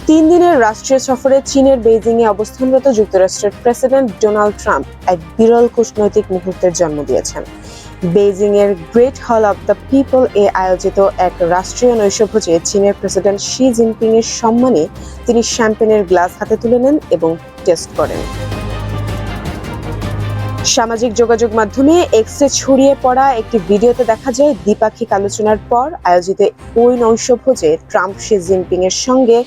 3 দিনের রাষ্ট্রীয় সফরে চীনের বেইজিংয়ে অবস্থানরত যুক্তরাষ্ট্রের প্রেসিডেন্ট ডোনাল্ড ট্রাম্প এক বিরল কূটনৈতিক মুহূর্তের জন্ম দিয়েছেন। বেইজিংয়ের গ্রেট হল অব দ্য পিপল এ আয়োজিত এক রাষ্ট্রীয় নৈশভোজে চীনের প্রেসিডেন্ট শি জিনপিং এর সম্মানে তিনি শ্যাম্পেনের গ্লাস হাতে তুলে নেন এবং টেস্ট করেন। সামাজিক যোগাযোগ মাধ্যমে এক্সে ছড়িয়ে পড়া একটি ভিডিওতে দেখা যায় দ্বিপাক্ষিক আলোচনার পর আয়োজিত ওই নৈশভোজে ট্রাম্প শি জিনপিং এর সঙ্গে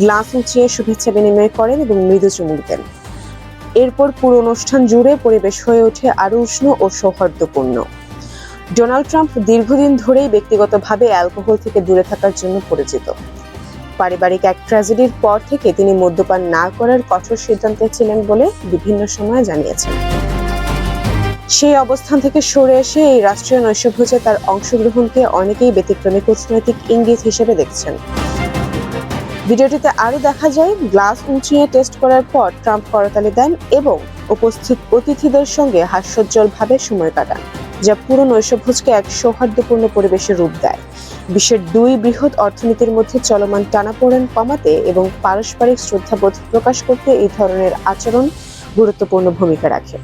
গ্লাস উঁচিয়ে শুভেচ্ছা বিনিময় করেন এবং মৃদু চুমুক দেন। এরপর পুরো অনুষ্ঠান জুড়ে পরিবেশ হয়ে ওঠে আরও উষ্ণ ও সৌহার্দ্যপূর্ণ। ডোনাল্ড ট্রাম্প দীর্ঘদিন ধরেই ব্যক্তিগতভাবে অ্যালকোহল থেকে দূরে থাকার জন্য পরিচিত। পারিবারিক এক ট্র্যাজেডির পর থেকে তিনি মদ্যপান না করার কঠোর সিদ্ধান্তে ছিলেন বলে বিভিন্ন সময় জানিয়েছেন। সেই অবস্থান থেকে সরে এসে এই রাষ্ট্রীয় নৈশভোজে তার অংশগ্রহণকে অনেকেই ব্যতিক্রমী কূটনৈতিক ইঙ্গিত হিসেবে দেখছেন। ভিডিওটিতে আরও দেখা যায় গ্লাস উঁচিয়ে টেস্ট করার পর ট্রাম্প করতালি দেন এবং উপস্থিত অতিথিদের সঙ্গে হাস্যোজ্জ্বলভাবে সময় কাটান, যা পুরো নৈশভোজকে এক সৌহার্দ্যপূর্ণ পরিবেশে রূপ দেয়। বিশ্বের 2 বৃহৎ অর্থনীতির মধ্যে চলমান টানাপোড়েন কমাতে এবং পারস্পরিক শ্রদ্ধাবোধ প্রকাশ করতে এই ধরনের আচরণ গুরুত্বপূর্ণ ভূমিকা রাখে।